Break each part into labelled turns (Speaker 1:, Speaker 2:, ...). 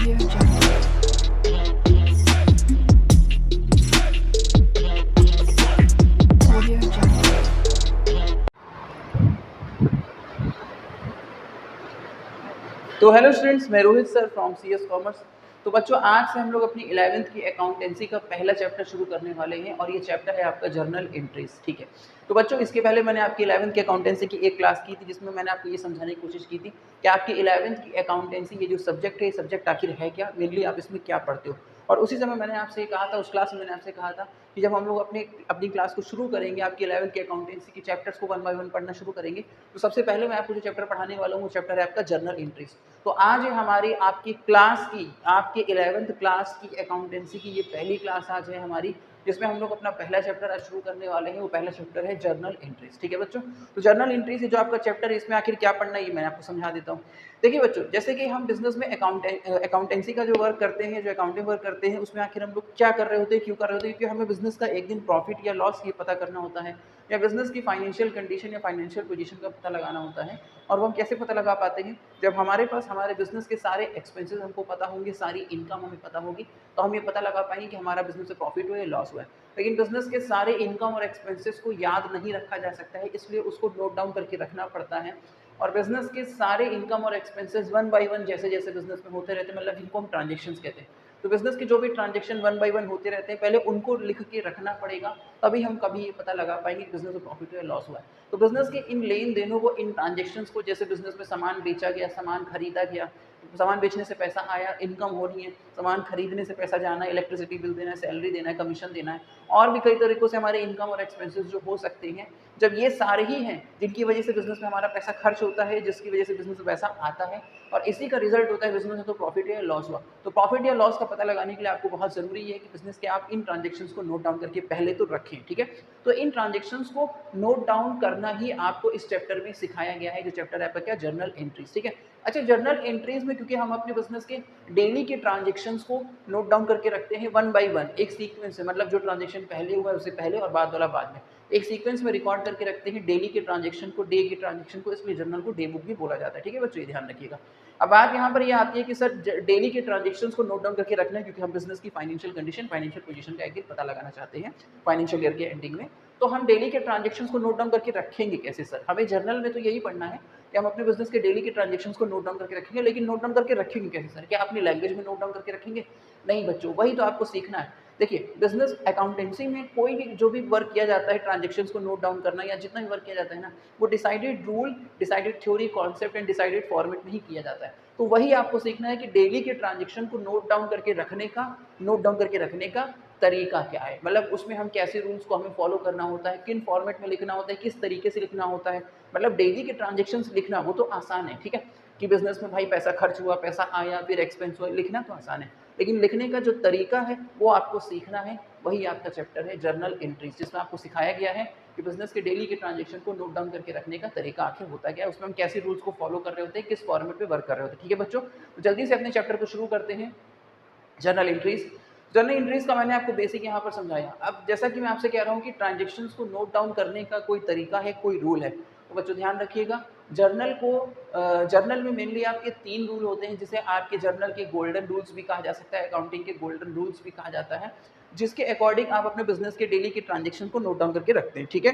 Speaker 1: Audio Jungle. Audio Jungle.
Speaker 2: तो hello students, मैं Rohit sir from CS commerce. तो बच्चों, आज से हम लोग अपनी 11वीं की अकाउंटेंसी का पहला चैप्टर शुरू करने वाले हैं और ये चैप्टर है आपका जर्नल एंट्रीज। ठीक है, तो बच्चों इसके पहले मैंने आपकी 11वीं की अकाउंटेंसी की एक क्लास की थी जिसमें मैंने आपको ये समझाने की कोशिश की थी कि आपकी 11वीं की अकाउंटेंसी ये जो सब्जेक्ट है, ये सब्जेक्ट आखिर है क्या, मेनली आप इसमें क्या पढ़ते हो। और उसी समय मैंने आपसे ये कहा था, उस क्लास में मैंने आपसे कहा था कि जब हम लोग अपनी क्लास को शुरू करेंगे, आपकी 11वीं की अकाउंटेंसी के चैप्टर्स को 1 बाय 1 पढ़ना शुरू करेंगे, तो सबसे पहले मैं आपको जो चैप्टर पढ़ाने वाला हूँ वो चैप्टर है आपका जर्नल एंट्रीज। तो आज है हमारी आपकी क्लास की, आपके 11वीं क्लास की अकाउंटेंसी की ये पहली क्लास आज है हमारी, जिसमें हम लोग अपना पहला चैप्टर आज शुरू करने वाले हैं। वो पहला चैप्टर है जर्नल एंट्रीज। ठीक है बच्चों, तो जर्नल एंट्रीज जो आपका चैप्टर है, इसमें आखिर क्या पढ़ना है ये मैं आपको समझा देता हूँ। देखिए बच्चों, जैसे कि हम बिजनेस में अकाउंटेंसी का जो वर्क करते हैं, जो अकाउंटिंग वर्क करते हैं, उसमें आखिर हम लोग क्या कर रहे होते हैं, क्यों कर रहे होते हैं, क्योंकि हमें बिजनेस का एक दिन प्रॉफिट या लॉस ये पता करना होता है, या बिजनेस की फाइनेंशियल कंडीशन या फाइनेंशियल पोजीशन का पता लगाना होता है। और वो हम कैसे पता लगा पाते हैं, जब हमारे पास हमारे बिजनेस के सारे एक्सपेंसेस हमको पता होंगे, सारी इनकम हमें पता होगी, तो हम ये पता लगा पाएंगे कि हमारा बिजनेस से प्रॉफिट हुआ या लॉस हुआ है। लेकिन बिजनेस के सारे इनकम और एक्सपेंसेस को याद नहीं रखा जा सकता है, इसलिए उसको नोट डाउन करके रखना पड़ता है। और बिजनेस के सारे इनकम और एक्सपेंसेस 1 बाय 1 जैसे जैसे बिजनेस में होते रहते हैं, मतलब जिनको हम ट्रांजेक्शन्स कहते हैं, तो बिजनेस के जो भी ट्रांजेक्शन 1 बाय 1 होते रहते हैं, पहले उनको लिख के रखना पड़ेगा, तभी हम कभी ये पता लगा पाएंगे कि बिजनेस में प्रॉफिट हुआ या लॉस हुआ है। तो बिजनेस के इन लेन देनों को, इन ट्रांजेक्शन्स को, जैसे बिजनेस में सामान बेचा गया, सामान खरीदा गया, सामान बेचने से पैसा आया, इनकम हो रही है, सामान खरीदने से पैसा जाना है, इलेक्ट्रिसिटी बिल देना है, सैलरी देना है, कमीशन देना है, और भी कई तरीकों से हमारे इनकम और एक्सपेंसेस जो हो सकते हैं, जब ये सारे ही हैं जिनकी वजह से बिजनेस में हमारा पैसा खर्च होता है, जिसकी वजह से बिजनेस में पैसा आता है, और इसी का रिजल्ट होता है बिजनेस में तो प्रॉफिट या लॉस हुआ। तो प्रॉफिट या लॉस का पता लगाने के लिए आपको बहुत जरूरी है कि बिजनेस के आप इन ट्रांजेक्शन्स को नोट डाउन करके पहले तो रखें। ठीक है, तो इन ट्रांजेक्शन्स को नोट डाउन करना ही आपको इस चैप्टर में सिखाया गया है, जो चैप्टर है आपका क्या, जर्नल एंट्रीज। ठीक है, अच्छा, जर्नल एंट्रीज में क्योंकि हम अपने बिजनेस के डेली के ट्रांजेक्शन्स को नोट डाउन करके रखते हैं 1 बाय 1, एक सीक्वेंस से, मतलब जो ट्रांजेक्शन पहले हुआ है उससे पहले और बाद वाला बाद में, एक सीक्वेंस में रिकॉर्ड करके रखते हैं डेली के ट्रांजेक्शन को, डे के ट्रांजेक्शन को, इसलिए जर्नल को डे बुक भी बोला जाता है। ठीक है बच्चों, ये ध्यान रखिएगा। अब बात यहाँ पर ये आती है कि सर डेली के ट्रांजेक्शन्स को नोट डाउन करके रखना है, क्योंकि हम बिजनेस की फाइनेंशियल कंडीशन, फाइनेंशियल पोजीशन का एक दिन पता लगाना चाहते हैं फाइनेंशियल ईयर के एंडिंग में। तो हम डेली के ट्रांजेक्शन्स को नोट डाउन करके रखेंगे कैसे सर? हमें जर्नल में तो यही पढ़ना है कि हम अपने बिजनेस के डेली के ट्रांजेक्शन्स को नोट डाउन करके रखेंगे, लेकिन नोट डाउन करके रखेंगे कैसे सर? क्या अपनी लैंग्वेज में नोट डाउन करके रखेंगे? नहीं बच्चों, वही तो आपको सीखना है। देखिए, बिजनेस अकाउंटेंसी में कोई भी जो भी वर्क किया जाता है, ट्रांजेक्शन्स को नोट डाउन करना या जितना भी वर्क किया जाता है ना, वो decided rule, decided theory, concept and decided format में ही किया जाता है। तो वही आपको सीखना है कि डेली के ट्रांजेक्शन को नोट डाउन करके रखने का तरीका क्या है, मतलब उसमें हम कैसे रूल्स को हमें फॉलो करना होता है, किन फॉर्मेट में लिखना होता है, किस तरीके से लिखना होता है। मतलब डेली के ट्रांजेक्शन्स लिखना वो तो आसान है, ठीक है, कि बिजनेस में भाई पैसा खर्च हुआ, पैसा आया, फिर एक्सपेंस हुआ, लिखना तो आसान है, लेकिन लिखने का जो तरीका है वो आपको सीखना है। वही आपका चैप्टर है जर्नल एंट्रीज, जिसमें आपको सिखाया गया है कि बिजनेस के डेली के ट्रांजेक्शन को नोट डाउन करके रखने का तरीका आखिर होता क्या है, उसमें हम कैसे रूल्स को फॉलो कर रहे होते हैं, किस फॉर्मेट पे वर्क कर रहे होते हैं। ठीक है बच्चों, तो जल्दी से अपने चैप्टर को शुरू करते हैं, जर्नल एंट्रीज। जर्नल एंट्रीज का मैंने आपको बेसिक यहाँ पर समझाया। अब जैसा कि मैं आपसे कह रहा हूँ कि ट्रांजेक्शन्स को नोट डाउन करने का कोई तरीका है, कोई रूल है, तो बच्चों ध्यान रखिएगा। जर्नल में मेनली आपके 3 रूल होते हैं, जिसे आपके जर्नल के गोल्डन रूल्स भी कहा जा सकता है, अकाउंटिंग के गोल्डन रूल्स भी कहा जाता है, जिसके अकॉर्डिंग आप अपने बिजनेस के डेली के ट्रांजेक्शन को नोट डाउन करके रखते हैं। ठीक है,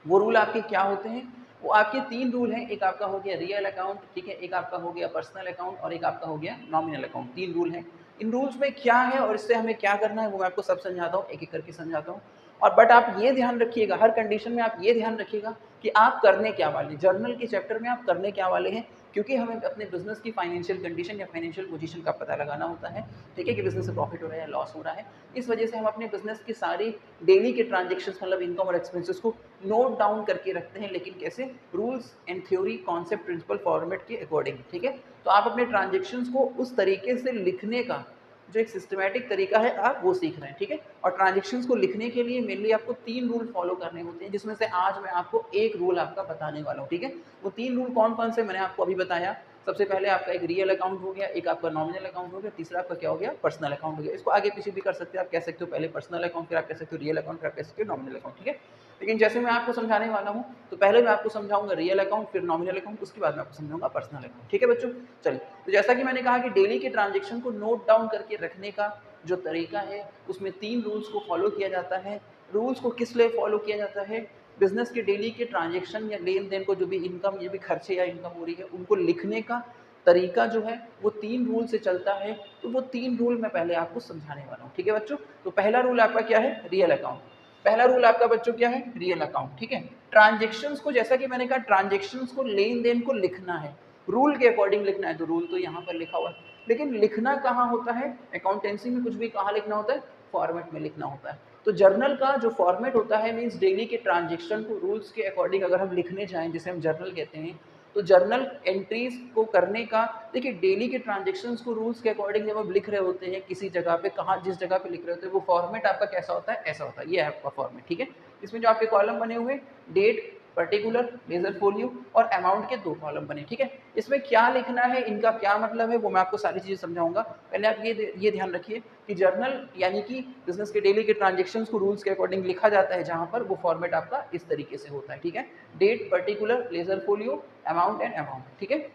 Speaker 2: वो रूल आपके क्या होते हैं? वो आपके 3 रूल हैं, एक आपका हो गया रियल अकाउंट, ठीक है, एक आपका हो गया पर्सनल अकाउंट, और एक आपका हो गया नॉमिनल अकाउंट। 3 रूल हैं। इन रूल्स में क्या है और इससे हमें क्या करना है वो मैं आपको सब समझाता हूँ, एक एक करके समझाता हूँ। और बट आप ये ध्यान रखिएगा, हर कंडीशन में आप ये ध्यान रखिएगा कि आप करने क्या वाले, जर्नल के चैप्टर में आप करने क्या वाले हैं, क्योंकि हमें अपने बिजनेस की फाइनेंशियल कंडीशन या फाइनेंशियल पोजीशन का पता लगाना होता है। ठीक है, कि बिजनेस से प्रॉफिट हो रहा है या लॉस हो रहा है। इस वजह से हम अपने बिजनेस की सारी डेली के ट्रांजेक्शन्स, मतलब इनकम और एक्सपेंसेस को नोट डाउन करके रखते हैं, लेकिन कैसे? Rules and theory, concept, principle, format के अकॉर्डिंग। ठीक है, तो आप अपने ट्रांजेक्शन्स को उस तरीके से लिखने का जो एक सिस्टमैटिक तरीका है, आप वो सीख रहे हैं। ठीक है, और ट्रांजेक्शन्स को लिखने के लिए मेनली आपको 3 रूल फॉलो करने होते हैं, जिसमें से आज मैं आपको एक रूल आपका बताने वाला हूँ। ठीक है, वो 3 रूल कौन कौन से मैंने आपको अभी बताया, सबसे पहले आपका एक रियल अकाउंट हो गया, एक आपका नॉमिनल अकाउंट हो गया, तीसरा आपका क्या हो गया, पर्सनल अकाउंट हो गया। इसको आगे पीछे भी कर सकते हैं, आप कह सकते हो पहले पर्सनल अकाउंट, फिर आप कह सकते हो रियल अकाउंट, फिर आप कह सकते हो नॉमिनल अकाउंट, ठीक है। लेकिन जैसे मैं आपको समझाने वाला हूँ, तो पहले मैं आपको समझाऊंगा रियल अकाउंट, फिर नॉमिनल अकाउंट, उसके बाद मैं आपको समझाऊंगा पर्सनल अकाउंट, ठीक है बच्चों। चलिए, तो जैसा कि मैंने कहा कि डेली के ट्रांजेक्शन को नोट डाउन करके रखने का जो तरीका है, उसमें 3 रूल्स को फॉलो किया जाता है। रूल्स को किस लिए फॉलो किया जाता है? बिजनेस के डेली के ट्रांजेक्शन या लेन देन को, जो भी इनकम, ये भी खर्चे या इनकम हो रही है, उनको लिखने का तरीका जो है वो 3 रूल से चलता है। तो वो 3 रूल मैं पहले आपको समझाने वाला हूँ, ठीक है बच्चों। तो पहला रूल आपका क्या है? Real account. पहला रूल आपका बच्चों क्या है? रियल अकाउंट, ठीक है। ट्रांजेक्शन्स को, जैसा कि मैंने कहा, ट्रांजेक्शन्स को, लेन देन को लिखना है, रूल के अकॉर्डिंग लिखना है। तो रूल तो यहाँ पर लिखा हुआ है, लेकिन लिखना कहाँ होता है? अकाउंटेंसी में कुछ भी कहाँ लिखना होता है? फॉर्मेट में लिखना होता है। तो जर्नल का जो फॉर्मेट होता है, मीन्स डेली के ट्रांजेक्शन को रूल्स के अकॉर्डिंग अगर हम लिखने जाएं, जिसे हम जर्नल कहते हैं, तो जर्नल एंट्रीज को करने का, देखिए डेली के ट्रांजेक्शन्स को रूल्स के अकॉर्डिंग जब आप लिख रहे होते हैं किसी जगह पे, कहाँ जिस जगह पे लिख रहे होते हैं, वो फॉर्मेट आपका कैसा होता है? ऐसा होता है, ये है आपका फॉर्मेट, ठीक है। इसमें जो आपके कॉलम बने हुए, डेट, पर्टिकुलर, लेजर फोलियो और अमाउंट के 2 कॉलम बने, ठीक है। इसमें क्या लिखना है, इनका क्या मतलब है, वो मैं आपको सारी चीज़ें समझाऊंगा। पहले आप ये ध्यान रखिए कि जर्नल यानी कि बिजनेस के डेली के ट्रांजेक्शन्स को रूल्स के अकॉर्डिंग लिखा जाता है, जहां पर वो फॉर्मेट आपका इस तरीके से होता है, ठीक है। Date, particular, ledger folio, amount and amount, ठीक है।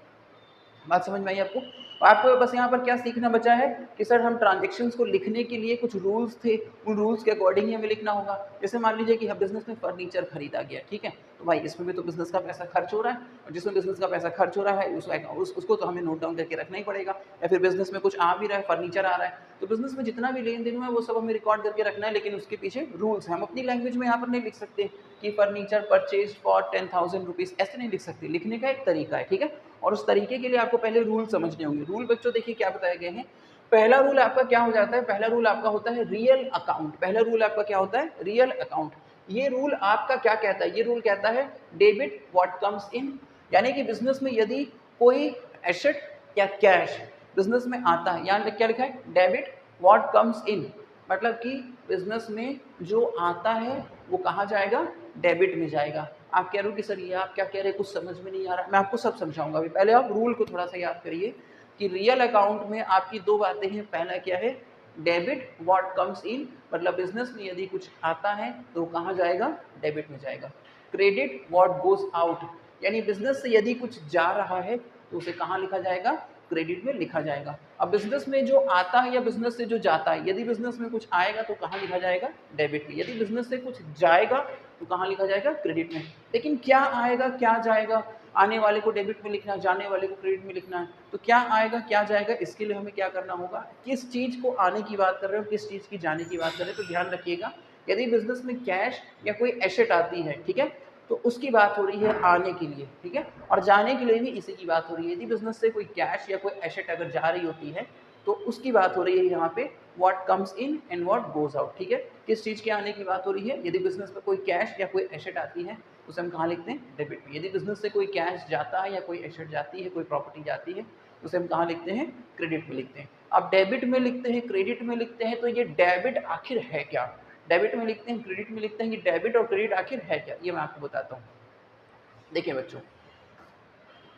Speaker 2: बात समझ में आई आपको? आपको बस यहाँ पर क्या सीखना बचा है कि सर हम ट्रांजेक्शन्स को लिखने के लिए कुछ रूल्स थे, उन रूल्स के अकॉर्डिंग ही हमें लिखना होगा। जैसे मान लीजिए कि हम बिजनेस में फर्नीचर खरीदा गया, ठीक है, तो भाई इसमें भी तो बिजनेस का पैसा खर्च हो रहा है, और जिसमें बिजनेस का पैसा खर्च हो रहा है उसको तो हमें नोट डाउन करके रखना ही पड़ेगा। या फिर बिजनेस में कुछ आ भी रहा है, फर्नीचर आ रहा है, तो बिजनेस में जितना भी लेन देन हुआ है वो सब हमें रिकॉर्ड करके रखना है। लेकिन उसके पीछे रूल्स हैं, हम अपनी लैंग्वेज में यहाँ पर नहीं लिख सकते कि फर्नीचर परचेज फॉर 10,000 रुपीज़, ऐसे नहीं लिख सकते। लिखने का एक तरीका है, ठीक है। और उस तरीके के लिए आपको पहले रूल समझने होंगे। रूल बच्चों देखिए क्या बताए गए हैं। पहला रूल आपका क्या हो जाता है? पहला रूल आपका होता है रियल अकाउंट। पहला रूल आपका क्या होता है? Real account. ये रूल आपका क्या कहता है? ये रूल कहता है डेबिट व्हाट कम्स इन, यानी कि बिजनेस में यदि कोई एसेट या कैश बिजनेस में आता है, यहाँ क्या लिखा है? डेबिट व्हाट कम्स इन, मतलब कि बिजनेस में जो आता है वो कहाँ जाएगा? डेबिट में जाएगा। आप कह रहे हो कि सर ये आप क्या कह रहे हैं, कुछ समझ में नहीं आ रहा। मैं आपको सब समझाऊंगा। अभी पहले आप रूल को थोड़ा सा याद करिए कि रियल अकाउंट में आपकी 2 बातें हैं। पहला क्या है? डेबिट व्हाट कम्स इन, मतलब बिजनेस में यदि कुछ आता है तो कहाँ जाएगा? डेबिट में जाएगा। क्रेडिट व्हाट गोज आउट, यानी बिजनेस से यदि कुछ जा रहा है तो उसे कहाँ लिखा जाएगा? क्रेडिट में लिखा जाएगा। अब बिजनेस में जो आता है या बिजनेस से जो जाता है, यदि बिजनेस में कुछ आएगा तो कहाँ लिखा जाएगा? डेबिट में। यदि बिजनेस से कुछ जाएगा तो कहाँ लिखा जाएगा? क्रेडिट में। लेकिन क्या आएगा क्या जाएगा, आने वाले को डेबिट में लिखना है, जाने वाले को क्रेडिट में लिखना है, तो क्या आएगा क्या जाएगा, इसके लिए हमें क्या करना होगा? किस चीज़ को आने की बात कर रहे हो, किस चीज़ की जाने की बात कर रहे हो, तो ध्यान रखिएगा। यदि बिजनेस में कैश या कोई एसेट आती है, ठीक है, तो उसकी बात हो रही है आने के लिए, ठीक है, और जाने के लिए भी इसी की बात हो रही है। यदि बिजनेस से कोई कैश या कोई एसेट अगर जा रही होती है तो उसकी बात हो रही है यहाँ पे what comes in and what goes out, ठीक है। किस चीज़ के आने की बात हो रही है? यदि बिजनेस में कोई कैश या कोई एसेट आती है उसे हम कहाँ लिखते हैं? डेबिट में। यदि बिजनेस से कोई कैश जाता है या कोई एसेट जाती है, कोई प्रॉपर्टी जाती है, उसे हम कहाँ लिखते हैं? क्रेडिट में लिखते हैं। अब डेबिट में लिखते हैं, क्रेडिट में लिखते हैं, तो ये डेबिट आखिर है क्या? डेबिट में लिखते हैं, क्रेडिट में लिखते हैं, ये डेबिट और क्रेडिट आखिर है क्या, ये मैं आपको बताता हूँ। देखिए बच्चों,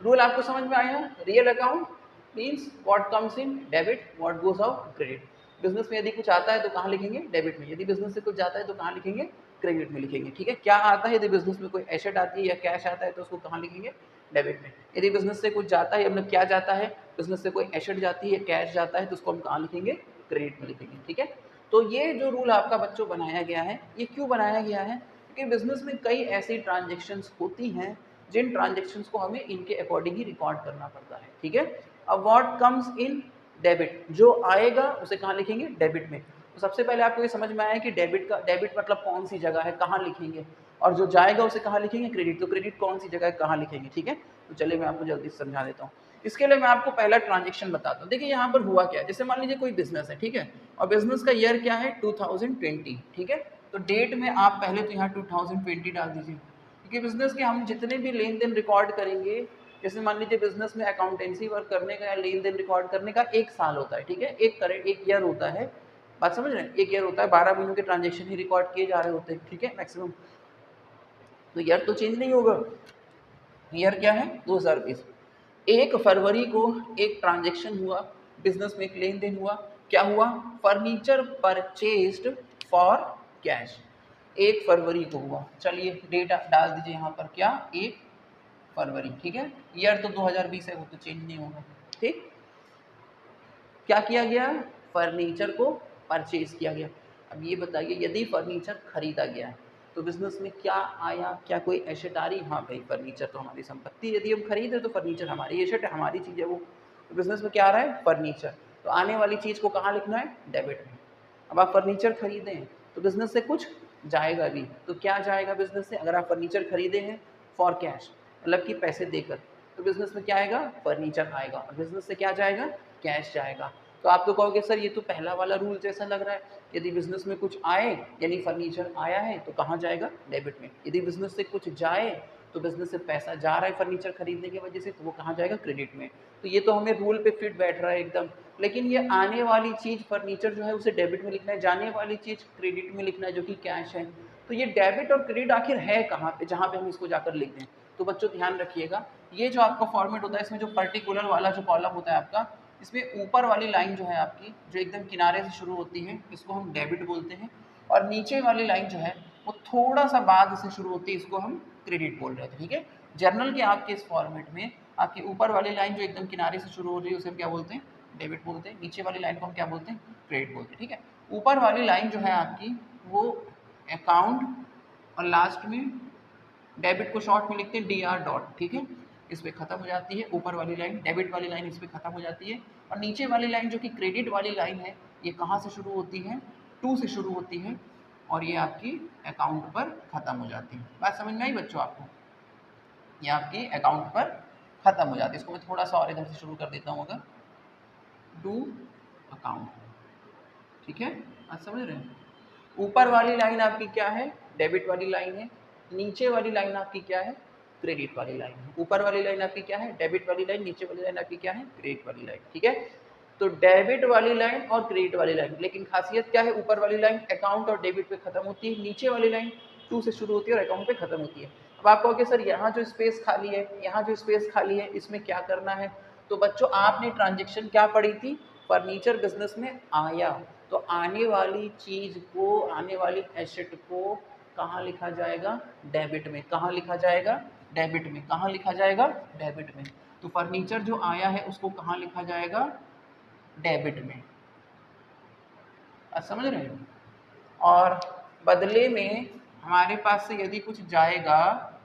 Speaker 2: रूल आपको समझ में आया? Real account means what comes in debit, what goes out credit. Business में यदि कुछ आता है तो कहाँ लिखेंगे? डेबिट में। यदि बिजनेस से कुछ जाता है तो कहाँ लिखेंगे? क्रेडिट में लिखेंगे, ठीक है। क्या आता है? यदि बिजनेस में कोई एसेट आती है या कैश आता है तो उसको कहाँ लिखेंगे? डेबिट में। यदि बिजनेस से कुछ जाता है, मतलब क्या जाता है, बिजनेस से कोई एसेट जाती है, कैश जाता है, तो उसको हम कहाँ लिखेंगे? क्रेडिट में लिखेंगे, ठीक है। तो ये जो रूल आपका बच्चों बनाया गया है, ये क्यों बनाया गया है? क्योंकि बिजनेस में कई ऐसी ट्रांजेक्शन्स होती हैं जिन ट्रांजेक्शन्स को हमें इनके अकॉर्डिंग ही रिकॉर्ड करना पड़ता है, ठीक है। अब व्हाट कम्स इन डेबिट, जो आएगा उसे कहाँ लिखेंगे? डेबिट में। तो सबसे पहले आपको ये समझ में आया कि डेबिट मतलब कौन सी जगह है, कहाँ लिखेंगे, और जो जाएगा उसे कहाँ लिखेंगे? क्रेडिट। तो क्रेडिट कौन सी जगह है, कहाँ लिखेंगे, ठीक है। तो चलिए मैं आपको जल्दी से समझा देता हूँ। इसके लिए मैं आपको पहला ट्रांजेक्शन बताता हूँ। देखिए यहाँ पर हुआ क्या है, जैसे मान लीजिए कोई बिजनेस है, ठीक है, और बिजनेस का ईयर क्या है? 2020, ठीक है। तो डेट में आप पहले तो यहाँ 2020 डाल दीजिए, क्योंकि बिजनेस के हम जितने भी लेन देन रिकॉर्ड करेंगे, जैसे मान लीजिए बिजनेस में अकाउंटेंसी वर्क करने का या लेन देन रिकॉर्ड करने का 1 साल होता है, ठीक है, एक ईयर होता है। बात समझ रहे हैं? 1 ईयर होता है, 12 महीनों के ट्रांजेक्शन ही रिकॉर्ड किए जा रहे होते हैं, ठीक है, मैक्सिमम। तो ईयर तो चेंज नहीं होगा, ईयर क्या है? 2020। 1 फरवरी को एक ट्रांजैक्शन हुआ, बिजनेस में एक लेन देन हुआ, क्या हुआ? फर्नीचर परचेज्ड फॉर कैश, 1 फरवरी को हुआ। चलिए डेट डाल दीजिए यहाँ पर, क्या? 1 फरवरी, ठीक है। ईयर तो 2020 है, वो तो चेंज नहीं होगा, ठीक। क्या किया गया? फर्नीचर को परचेज किया गया। अब ये बताइए, यदि फर्नीचर खरीदा गया है तो बिजनेस में क्या आया? क्या कोई एसेट आ रही? हाँ भाई, फर्नीचर तो हमारी संपत्ति है, यदि हम खरीदे तो फर्नीचर हमारी एसेट है, हमारी चीज़ है वो। तो बिजनेस में क्या आ रहा है? फर्नीचर। तो आने वाली चीज़ को कहाँ लिखना है? डेबिट में। अब आप फर्नीचर खरीदें तो बिजनेस से कुछ जाएगा भी, तो क्या जाएगा बिजनेस से? अगर आप फर्नीचर खरीदे हैं फॉर कैश, मतलब कि पैसे देकर, तो बिजनेस में क्या आएगा? फर्नीचर आएगा। और बिजनेस से क्या जाएगा? कैश जाएगा। तो आप तो कहोगे सर ये तो पहला वाला रूल जैसा लग रहा है, यदि बिजनेस में कुछ आए यानी फर्नीचर आया है तो कहाँ जाएगा? डेबिट में। यदि बिजनेस से कुछ जाए तो बिजनेस से पैसा जा रहा है फर्नीचर खरीदने की वजह से, तो वो कहाँ जाएगा? क्रेडिट में। तो ये तो हमें रूल पे फिट बैठ रहा है एकदम। लेकिन ये आने वाली चीज़ फर्नीचर जो है उसे डेबिट में लिखना है, जाने वाली चीज़ क्रेडिट में लिखना है जो कि कैश है। तो ये डेबिट और क्रेडिट आखिर है कहाँ पे, जहाँ पे हम इसको जाकर लिख दें? तो बच्चों ध्यान रखिएगा, ये जो आपका फॉर्मेट होता है इसमें जो पर्टिकुलर वाला जो कॉलम होता है आपका, इसमें ऊपर वाली लाइन जो है आपकी, जो एकदम किनारे से शुरू होती है, इसको हम डेबिट बोलते हैं। और नीचे वाली लाइन जो है वो थोड़ा सा बाद से शुरू होती है, इसको हम क्रेडिट बोल रहे थे, ठीक है। जर्नल के आपके इस फॉर्मेट में आपकी ऊपर वाली लाइन जो एकदम किनारे से शुरू हो रही है उसे हम क्या बोलते हैं? डेबिट बोलते हैं। नीचे वाली लाइन को हम क्या बोलते हैं? क्रेडिट बोलते हैं, ठीक है। ऊपर वाली लाइन जो है आपकी वो अकाउंट, और लास्ट में डेबिट को शॉर्ट में लिखते हैं DR डॉट, ठीक है। इस पे खत्म हो जाती है ऊपर वाली लाइन, डेबिट वाली लाइन इस पे खत्म हो जाती है। और नीचे वाली लाइन जो कि क्रेडिट वाली लाइन है, ये कहाँ से शुरू होती है? 2 से शुरू होती है, और ये आपकी अकाउंट पर खत्म हो जाती है। बात समझ में आई बच्चों आपको? ये आपकी अकाउंट पर खत्म हो जाती है। इसको मैं थोड़ा सा और इधर से शुरू कर देता हूँ, अगर डू अकाउंट, ठीक है। आज समझ रहे हैं? ऊपर वाली लाइन आपकी क्या है? डेबिट वाली लाइन है। नीचे वाली लाइन आपकी क्या है? क्रेडिट वाली लाइन है। ऊपर वाली लाइन आपकी क्या है? डेबिट वाली लाइन। नीचे वाली लाइन आपकी क्या है? क्रेडिट वाली लाइन, ठीक है। तो डेबिट वाली लाइन और क्रेडिट वाली लाइन, लेकिन खासियत क्या है? ऊपर वाली लाइन अकाउंट और डेबिट पे खत्म होती है, नीचे वाली लाइन 2 से शुरू होती है और अकाउंट पे खत्म होती है। अब आप कहोगे सर यहाँ जो स्पेस खाली है, यहाँ जो स्पेस खाली है, इसमें क्या करना है? तो बच्चों आपने ट्रांजेक्शन क्या पढ़ी थी? फर्नीचर बिजनेस में आया, तो आने वाली चीज को, आने वाली एसेट को कहाँ लिखा जाएगा? डेबिट में। कहाँ लिखा जाएगा? डेबिट में। कहाँ लिखा जाएगा? डेबिट में। तो फर्नीचर जो आया है उसको कहाँ लिखा जाएगा? डेबिट में। आप समझ रहे हैं? और बदले में हमारे पास से यदि कुछ जाएगा,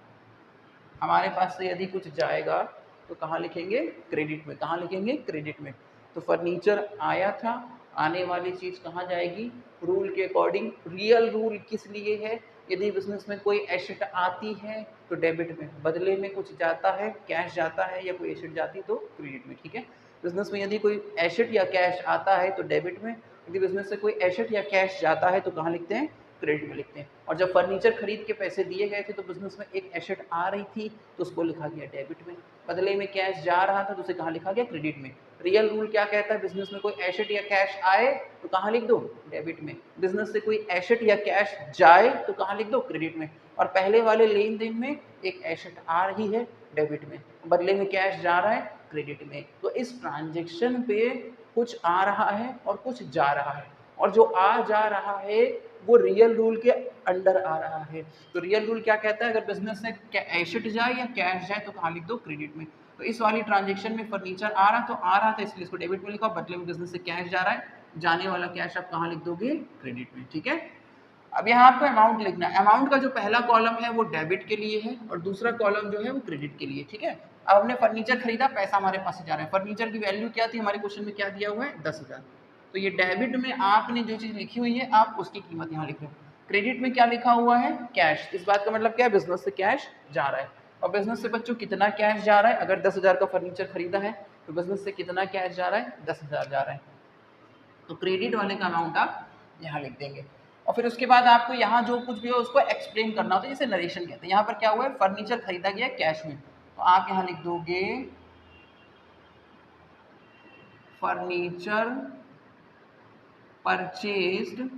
Speaker 2: हमारे पास से यदि कुछ जाएगा तो कहाँ लिखेंगे? क्रेडिट में। कहाँ लिखेंगे? क्रेडिट में। तो फर्नीचर आया था, आने वाली चीज़ कहाँ जाएगी? रूल के अकॉर्डिंग। रियल रूल किस लिए है? यदि बिजनेस में कोई एसेट आती है तो डेबिट में, बदले में कुछ जाता है, कैश जाता है या कोई एसेट जाती तो क्रेडिट में, ठीक है। बिजनेस में यदि कोई एसेट या कैश आता है तो डेबिट में, यदि बिजनेस से कोई एसेट या कैश जाता है तो कहाँ लिखते हैं? क्रेडिट में लिखते हैं। और जब फर्नीचर खरीद के पैसे दिए गए थे तो बिजनेस में एक एसेट आ रही थी तो उसको लिखा गया डेबिट में, बदले में कैश जा रहा था तो उसे कहाँ लिखा गया? क्रेडिट में। रियल रूल क्या कहता है? बिजनेस में कोई एसेट या कैश आए तो कहाँ लिख दो? डेबिट में। बिजनेस से कोई एसेट या कैश जाए तो कहाँ लिख दो? क्रेडिट में। और पहले वाले लेन देन में एक एसेट आ रही है डेबिट में, बदले में कैश जा रहा है क्रेडिट में। तो इस ट्रांजेक्शन पे कुछ आ रहा है और कुछ जा रहा है, और जो आ जा रहा है वो रियल रूल के अंडर आ रहा है। तो रियल रूल क्या कहता है? अगर बिजनेस से एसेट जाए या कैश जाए तो कहाँ लिख दो? क्रेडिट में। तो इस वाली ट्रांजेक्शन में फर्नीचर आ रहा तो आ रहा था इसलिए इसको डेबिट में लिखा, बदले में बिजनेस से कैश जा रहा है, जाने वाला कैश आप कहाँ लिख दोगे? क्रेडिट में, ठीक है। अब यहाँ आपको अमाउंट लिखना है। अमाउंट का जो पहला कॉलम है वो डेबिट के लिए है और दूसरा कॉलम जो है वो क्रेडिट के लिए, ठीक है। अब हमने फर्नीचर खरीदा, पैसा हमारे पास से जा रहा है। फर्नीचर की वैल्यू क्या थी? हमारे क्वेश्चन में क्या दिया हुआ है? 10,000। तो ये डेबिट में आपने जो चीज़ लिखी हुई है आप उसकी कीमत यहाँ लिख रहे हो। क्रेडिट में क्या लिखा हुआ है? कैश। इस बात का मतलब क्या है? बिजनेस से कैश जा रहा है। और बिजनेस से बच्चों कितना कैश जा रहा है? अगर 10,000 का फर्नीचर खरीदा है तो बिजनेस से कितना कैश जा रहा है? 10,000 जा रहा है। तो क्रेडिट वाले का अमाउंट आप यहाँ लिख देंगे। और फिर उसके बाद आपको यहाँ जो कुछ भी हो उसको एक्सप्लेन करना होता है, जैसे नरेशन कहते हैं। यहाँ पर क्या हुआ है? फर्नीचर खरीदा गया कैश में, तो आप यहाँ लिख दोगे फर्नीचर परचेज्ड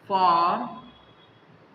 Speaker 2: फॉर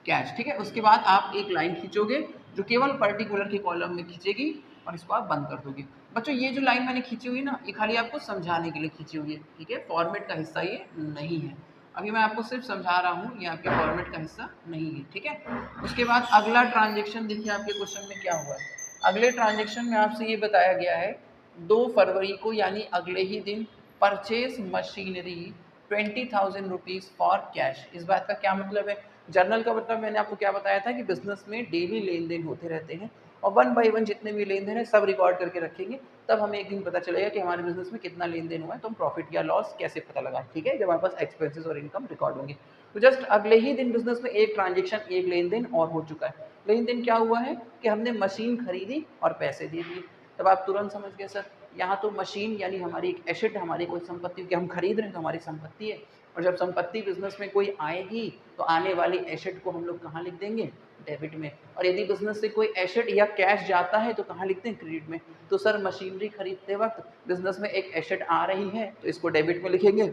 Speaker 2: कैश, ठीक है। उसके बाद आप एक लाइन खींचोगे जो केवल पर्टिकुलर के कॉलम में खींचेगी और इसको आप बंद कर दोगे। बच्चों ये जो लाइन मैंने खींची हुई है ना, ये खाली आपको समझाने के लिए खींची हुई है, ठीक है, फॉर्मेट का हिस्सा ये नहीं है। अभी मैं आपको सिर्फ समझा रहा हूँ, ये आपके फॉर्मेट का हिस्सा नहीं है, ठीक है। उसके बाद अगला ट्रांजेक्शन देखिए आपके क्वेश्चन में क्या हुआ है। अगले ट्रांजेक्शन में आपसे ये बताया गया है 2 फरवरी को यानी अगले ही दिन purchase machinery 20,000 rupees for cash. इस बात का क्या मतलब है? जर्नल का मतलब मैंने आपको क्या बताया था कि बिजनेस में डेली लेन देन होते रहते हैं और वन बाय वन जितने भी लेन देन है सब रिकॉर्ड करके रखेंगे, तब हमें एक दिन पता चलेगा कि हमारे बिजनेस में कितना लेन देन हुआ है, तो हम प्रॉफिट या लॉस कैसे पता लगाएं, ठीक है, जब हमारे पास एक्सपेंसेस और इनकम रिकॉर्ड होंगे। तो जस्ट अगले ही दिन बिजनेस में एक ट्रांजेक्शन, एक लेन देन और हो चुका है। लेन देन क्या हुआ है कि हमने मशीन खरीदी और पैसे दे दिए। तब आप तुरंत समझ गए सर, यहाँ तो मशीन यानी हमारी एक एसेट, हमारी कोई संपत्ति कि हम खरीद रहे हैं तो हमारी संपत्ति है, और जब संपत्ति बिजनेस में कोई आएगी तो आने वाली एसेट को हम लोग कहाँ लिख देंगे? डेबिट में। और यदि बिजनेस से कोई एसेट या कैश जाता है तो कहाँ लिखते हैं? क्रेडिट में। तो सर मशीनरी खरीदते वक्त बिजनेस में एक एसेट आ रही है तो इसको डेबिट में लिखेंगे,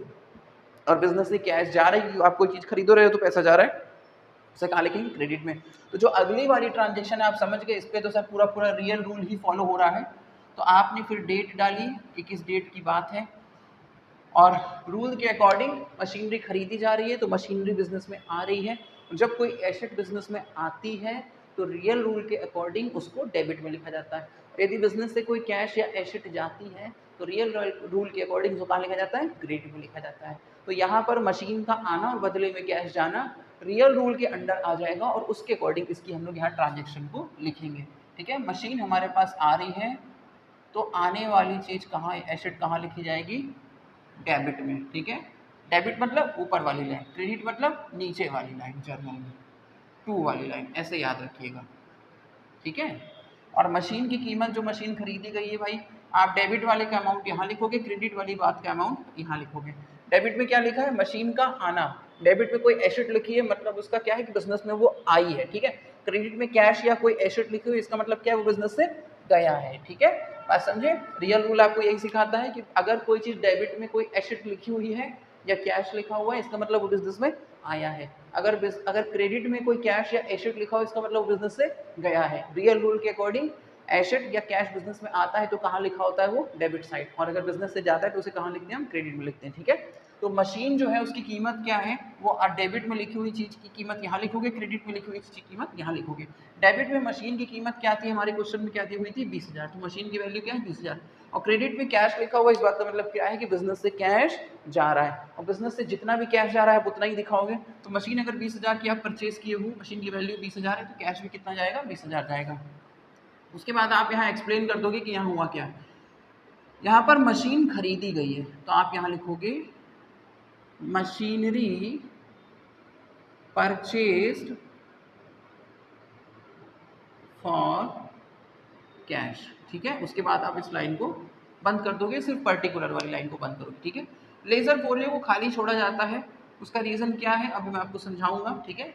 Speaker 2: और बिजनेस से कैश जा रही है, आप कोई चीज़ खरीदो रहे हो तो पैसा जा रहा है, उसे कहाँ लिखेंगे? क्रेडिट में। तो जो अगली वाली ट्रांजेक्शन है आप समझ गए, इस पर तो सर पूरा पूरा रियल रूल ही फॉलो हो रहा है। तो आपने फिर डेट डाली कि किस डेट की बात है, और रूल के अकॉर्डिंग मशीनरी खरीदी जा रही है तो मशीनरी बिजनेस में आ रही है। जब कोई एसेट बिजनेस में आती है तो रियल रूल के अकॉर्डिंग उसको डेबिट में लिखा जाता है। यदि बिजनेस से कोई कैश या एसेट जाती है तो रियल रूल के अकॉर्डिंग उसको कहाँ लिखा जाता है? क्रेडिट में लिखा जाता है। तो यहाँ पर मशीन का आना और बदले में कैश जाना रियल रूल के अंडर आ जाएगा, और उसके अकॉर्डिंग इसकी हम लोग यहाँ ट्रांजेक्शन को लिखेंगे, ठीक है। मशीन हमारे पास आ रही है तो आने वाली चीज़ कहाँ, एसेट कहाँ लिखी जाएगी? डेबिट में, ठीक है। डेबिट मतलब ऊपर वाली लाइन, क्रेडिट मतलब नीचे वाली लाइन, जर्नल में 2 वाली लाइन, ऐसे याद रखिएगा, ठीक है। और मशीन की कीमत, जो मशीन खरीदी गई है भाई, आप डेबिट वाले का अमाउंट यहाँ लिखोगे, क्रेडिट वाली बात का अमाउंट यहाँ लिखोगे। डेबिट में क्या लिखा है? मशीन का आना। डेबिट में कोई एसेट लिखी है मतलब उसका क्या है कि बिजनेस में वो आई है, ठीक है। क्रेडिट में कैश या कोई एसेट लिखी हुई, इसका मतलब क्या है? वो बिजनेस से गया है, ठीक है। बात समझे? रियल रूल आपको यही सिखाता है कि अगर कोई चीज़ डेबिट में कोई एसेट लिखी हुई है या कैश लिखा हुआ है, इसका मतलब वो बिजनेस में आया है। अगर क्रेडिट में कोई कैश या एसेट लिखा हो, इसका मतलब वो बिजनेस से गया है। रियल रूल के अकॉर्डिंग एसेट या कैश बिजनेस में आता है तो कहाँ लिखा होता है? वो डेबिट साइड, और अगर बिजनेस से जाता है तो उसे कहाँ लिखते हैं? हम क्रेडिट में लिखते हैं, ठीक है। तो मशीन जो है उसकी कीमत क्या है? वो डेबिट में लिखी हुई चीज़ की कीमत यहाँ लिखोगे, क्रेडिट में लिखी हुई चीज़ की कीमत यहाँ लिखोगे। डेबिट में मशीन की कीमत क्या थी? हमारे क्वेश्चन में क्या दी हुई थी? 20,000। तो मशीन की वैल्यू क्या है? 20,000। और क्रेडिट में कैश लिखा हुआ, इस बात का मतलब क्या है कि बिजनेस से कैश जा रहा है, और बिजनेस से जितना भी कैश जा रहा है आप उतना ही दिखाओगे। तो मशीन अगर 20,000 की आप परचेज किए हो, मशीन की वैल्यू 20,000 है, तो कैश भी कितना जाएगा? 20,000 जाएगा। उसके बाद आप यहाँ एक्सप्लेन कर दोगे कि यहाँ हुआ क्या। यहाँ पर मशीन खरीदी गई है तो आप यहाँ लिखोगे मशीनरी परचेज्ड फॉर कैश, ठीक है। उसके बाद आप इस लाइन को बंद कर दोगे, सिर्फ पर्टिकुलर वाली लाइन को बंद करोगे, ठीक है। लेजर फोलियो को खाली छोड़ा जाता है, उसका रीज़न क्या है अभी मैं आपको समझाऊंगा, ठीक है।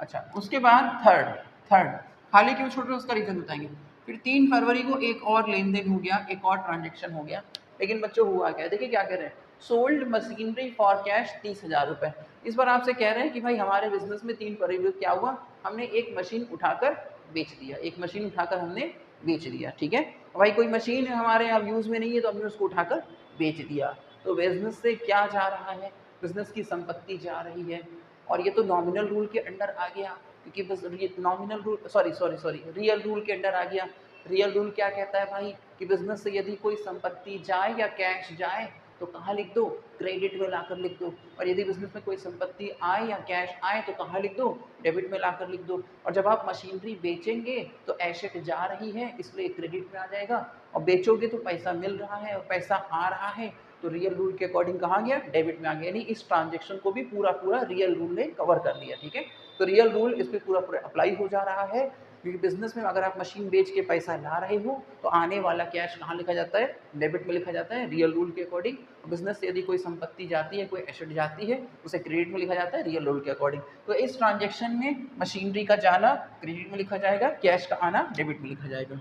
Speaker 2: अच्छा, उसके बाद थर्ड खाली क्यों छोड़ रहे हो उसका रीज़न बताएंगे। फिर 3 फरवरी को एक और लेन देन हो गया, एक और ट्रांजेक्शन हो गया। लेकिन बच्चों हुआ क्या, देखिए क्या कह रहे हैं, सोल्ड मशीनरी फॉर कैश 30,000 रुपये। इस बार आपसे कह रहे हैं कि भाई हमारे बिजनेस में 3 फरवरी को क्या हुआ, हमने एक मशीन उठाकर बेच दिया, एक मशीन उठाकर हमने बेच दिया, ठीक है। भाई कोई मशीन है हमारे यहाँ यूज़ में नहीं है तो हमने उसको उठाकर बेच दिया। तो बिजनेस से क्या जा रहा है? बिजनेस की संपत्ति जा रही है, और ये तो नॉमिनल रूल के अंडर आ गया, क्योंकि बस ये nominal rule sorry real rule के अंडर आ गया। रियल रूल क्या कहता है भाई कि बिजनेस से यदि कोई संपत्ति जाए या कैश जाए तो कहाँ लिख दो? क्रेडिट में लाकर लिख दो। और यदि बिजनेस में कोई संपत्ति आए या कैश आए तो कहाँ लिख दो? डेबिट में लाकर लिख दो। और जब आप मशीनरी बेचेंगे तो एसेट जा रही है इसलिए क्रेडिट में आ जाएगा, और बेचोगे तो पैसा मिल रहा है और पैसा आ रहा है तो रियल रूल के अकॉर्डिंग कहाँ गया? डेबिट में आ गया। यानी इस ट्रांजेक्शन को भी पूरा पूरा रियल रूल ने कवर कर लिया, ठीक है। तो रियल रूल इस पर पूरा पूरा अप्लाई हो जा रहा है, क्योंकि बिजनेस में अगर आप मशीन बेच के पैसा ला रहे हो तो आने वाला कैश कहाँ लिखा जाता है? डेबिट में लिखा जाता है रियल रूल के अकॉर्डिंग। बिजनेस से यदि कोई संपत्ति जाती है, कोई एसेट जाती है, उसे क्रेडिट में लिखा जाता है रियल रूल के अकॉर्डिंग। तो इस ट्रांजेक्शन में मशीनरी का जाना क्रेडिट में लिखा जाएगा, कैश का आना डेबिट में लिखा जाएगा।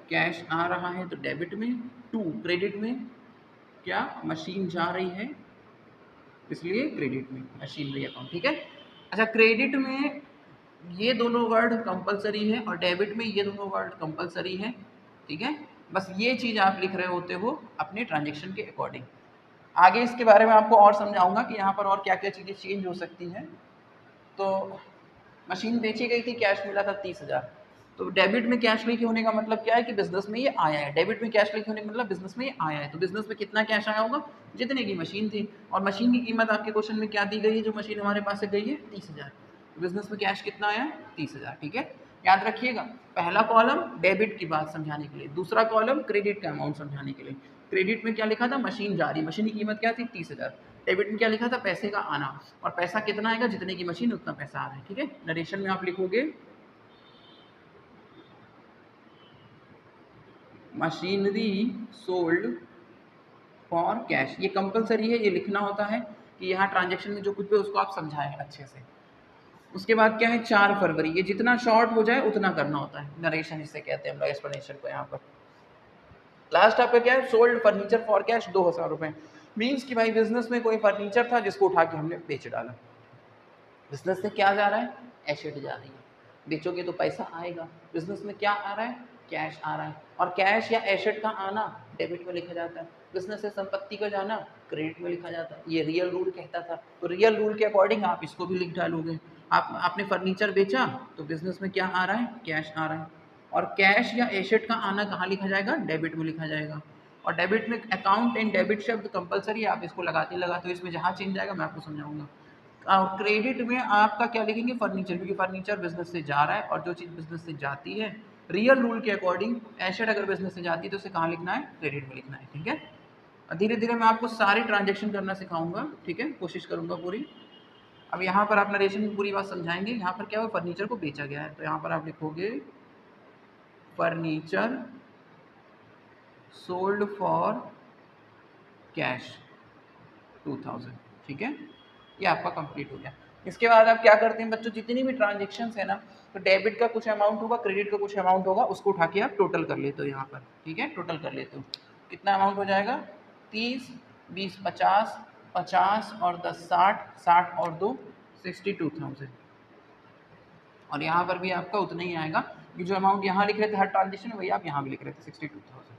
Speaker 2: कैश आ रहा है तो डेबिट में, टू क्रेडिट में, क्या मशीन जा रही है इसलिए क्रेडिट में, मशीनरी अकाउंट, ठीक है। अच्छा, क्रेडिट में ये दोनों वर्ड कंपलसरी है और डेबिट में ये दोनों वर्ड कंपलसरी है, ठीक है। बस ये चीज़ आप लिख रहे होते हो अपने ट्रांजेक्शन के अकॉर्डिंग। आगे इसके बारे में आपको और समझाऊंगा कि यहाँ पर और क्या क्या चीज़ें चेंज हो सकती हैं। तो मशीन बेची गई थी, कैश मिला था 30,000। तो डेबिट में कैश लिखे होने का मतलब क्या है कि बिजनेस में ये आया है। डेबिट में कैश लिखे होने का मतलब बिजनेस में ये आया है। तो बिजनेस में कितना कैश आया होगा, जितने की मशीन थी। और मशीन की कीमत आपके क्वेश्चन में क्या दी गई है, जो मशीन हमारे पास से गई है 30,000। तो बिजनेस में कैश कितना आया, 30,000, ठीक है। याद रखिएगा, पहला कॉलम डेबिट की बात समझाने के लिए, दूसरा कॉलम क्रेडिट का अमाउंट समझाने के लिए। क्रेडिट में क्या लिखा था, मशीन जा रही, मशीन की कीमत क्या थी, 30,000। डेबिट में क्या लिखा था, पैसे का आना, और पैसा कितना आएगा, जितने की मशीन उतना पैसा आ रहा है, ठीक है। नरेशन में आप लिखोगे मशीनरी सोल्ड फॉर कैश। ये कंपलसरी है, ये लिखना होता है कि यहाँ ट्रांजेक्शन में जो कुछ भी उसको आप समझाएं अच्छे से। उसके बाद क्या है, 4 फरवरी, ये जितना शॉर्ट हो जाए उतना करना होता है। नरेशन इसे कहते हैं हम लोग, एक्सप्लेनेशन को। यहाँ पर लास्ट आपका क्या है, सोल्ड फर्नीचर फॉर कैश 2,000 रुपये। मीन्स कि भाई बिजनेस में कोई फर्नीचर था जिसको उठा के हमने बेच डाला। बिजनेस से क्या जा रहा है, एसेट जा रही है। बेचोगे तो पैसा आएगा। बिजनेस में क्या आ रहा है, कैश आ रहा है। और कैश या एसेट का आना डेबिट में लिखा जाता है। बिजनेस से संपत्ति का जाना क्रेडिट में लिखा जाता है। ये रियल रूल कहता था। तो रियल रूल के अकॉर्डिंग आप इसको भी लिख डालोगे। आपने फर्नीचर बेचा तो बिजनेस में क्या आ रहा है, कैश आ रहा है। और कैश या एसेट का आना कहाँ लिखा जाएगा, डेबिट में लिखा जाएगा। और डेबिट में अकाउंट एंड डेबिट शब्द कंपलसरी है, आप इसको लगाते लगाते हो, इसमें जहाँ चेंज आएगा मैं आपको समझाऊंगा। क्रेडिट में आपका क्या लिखेंगे, फर्नीचर, क्योंकि फर्नीचर बिजनेस से जा रहा है और जो चीज़ बिजनेस से जाती है रियल रूल के अकॉर्डिंग, एसेट अगर बिजनेस से जाती है तो उसे कहाँ लिखना है, क्रेडिट में लिखना है, ठीक है। धीरे धीरे मैं आपको सारे ट्रांजेक्शन करना सिखाऊंगा, ठीक है, कोशिश करूंगा पूरी। अब यहाँ पर आप नरेशन की पूरी बात समझाएंगे। यहाँ पर क्या हुआ, फर्नीचर को बेचा गया है, तो यहाँ पर आप लिखोगे फर्नीचर सोल्ड फॉर कैश 2000, ठीक है। ये आपका कंप्लीट हो गया। इसके बाद आप क्या करते हैं बच्चों, जितनी भी ट्रांजेक्शन्स है ना, तो डेबिट का कुछ अमाउंट होगा, क्रेडिट का कुछ अमाउंट होगा, उसको उठा के आप टोटल कर लेते हो यहाँ पर, ठीक है। टोटल कर लेते हो, कितना अमाउंट हो जाएगा, 30, 20, 50, 50 और 10, 60, 60 और 2, 62,000। और यहाँ पर भी आपका उतना ही आएगा कि जो अमाउंट यहाँ लिख रहे थे हर ट्रांजेक्शन में, वही आप यहाँ भी लिख रहे थे, 62,000,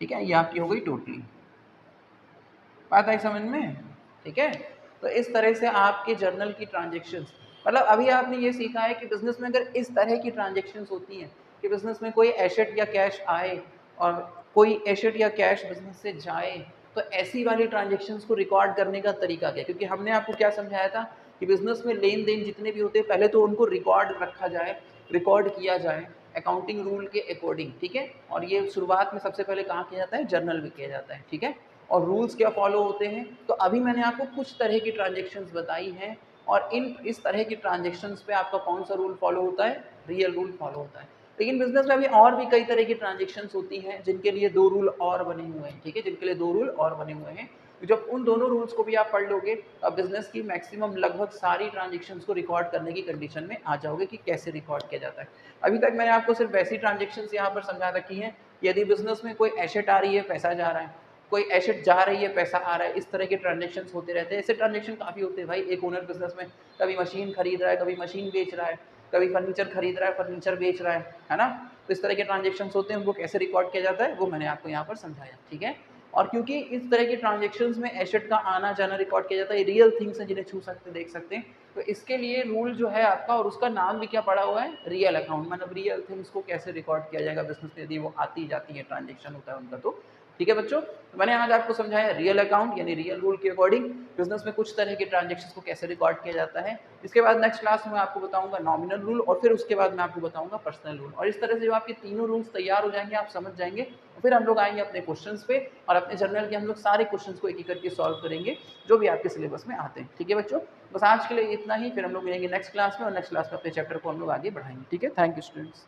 Speaker 2: ठीक है। ये आपकी हो गई टोटली। बात आई समझ में, ठीक है। तो इस तरह से आपके जर्नल की ट्रांजेक्शन्स, मतलब अभी आपने ये सीखा है कि बिजनेस में अगर इस तरह की ट्रांजेक्शन्स होती हैं कि बिजनेस में कोई एसेट या कैश आए और कोई एसेट या कैश बिजनेस से जाए, तो ऐसी वाली ट्रांजेक्शन्स को रिकॉर्ड करने का तरीका क्या है। क्योंकि हमने आपको क्या समझाया था कि बिजनेस में लेन देन जितने भी होते हैं पहले तो उनको रिकॉर्ड रखा जाए, रिकॉर्ड किया जाए अकाउंटिंग रूल के अकॉर्डिंग, ठीक है। और ये शुरुआत में सबसे पहले कहाँ किया जाता है, जर्नल में किया जाता है, ठीक है। और रूल्स क्या फॉलो होते हैं, तो अभी मैंने आपको कुछ तरह की ट्रांजेक्शन्स बताई हैं। और इस तरह की ट्रांजेक्शन्स पे आपका कौन सा रूल फॉलो होता है, रियल रूल फॉलो होता है। लेकिन बिजनेस में अभी और भी कई तरह की ट्रांजेक्शन्स होती हैं जिनके लिए 2 रूल और बने हुए हैं, ठीक है, जिनके लिए 2 रूल और बने हुए हैं। जब उन दोनों रूल्स को भी आप पढ़ लोगे अब बिजनेस की मैक्सिमम लगभग सारी ट्रांजेक्शन्स को रिकॉर्ड करने की कंडीशन में आ जाओगे कि कैसे रिकॉर्ड किया जाता है। अभी तक मैंने आपको सिर्फ वैसी ट्रांजेक्शन्स यहाँ पर समझा रखी हैं, यदि बिजनेस में कोई एसेट आ रही है, पैसा जा रहा है, कोई एसेट जा रही है, पैसा आ रहा है, इस तरह के ट्रांजेक्शन्स होते रहते हैं। ऐसे ट्रांजेक्शन काफ़ी होते हैं भाई। एक ओनर बिजनेस में कभी मशीन खरीद रहा है, कभी मशीन बेच रहा है, कभी फर्नीचर खरीद रहा है, फर्नीचर बेच रहा है ना। तो इस तरह के ट्रांजेक्शन्स होते हैं, उनको कैसे रिकॉर्ड किया जाता है वो मैंने आपको यहाँ पर समझाया, ठीक है। और क्योंकि इस तरह के ट्रांजेक्शन्स में एसेट का आना जाना रिकॉर्ड किया जाता है, रियल थिंग्स हैं जिन्हें छू सकते देख सकते हैं, तो इसके लिए रूल जो है आपका, और उसका नाम भी क्या पड़ा हुआ है, रियल अकाउंट। मतलब रियल थिंग्स को कैसे रिकॉर्ड किया जाएगा बिजनेस में, यदि वो आती जाती है, ट्रांजेक्शन होता है उनका, तो ठीक है बच्चों। तो मैंने आज आपको समझाया रियल अकाउंट यानी रियल रूल के अकॉर्डिंग बिजनेस में कुछ तरह के ट्रांजेक्शन्स को कैसे रिकॉर्ड किया जाता है। इसके बाद नेक्स्ट क्लास में आपको बताऊंगा नॉमिनल रूल, और फिर उसके बाद मैं आपको बताऊंगा पर्सनल रूल। और इस तरह से जब आपके तीनों रूल्स तैयार हो जाएंगे, आप समझ जाएंगे, तो फिर हम लोग आएंगे अपने क्वेश्चंस पे, और अपने जर्नल के हम लोग सारे क्वेश्चंस को एक एक करके सॉल्व करेंगे जो भी आपके सिलेबस में आते हैं, ठीक है बच्चों। बस आज के लिए इतना ही, फिर हम लोग मिलेंगे नेक्स्ट क्लास में, और नेक्स्ट क्लास में अपने चैप्टर को हम लोग आगे बढ़ाएंगे, ठीक है। Thank you students.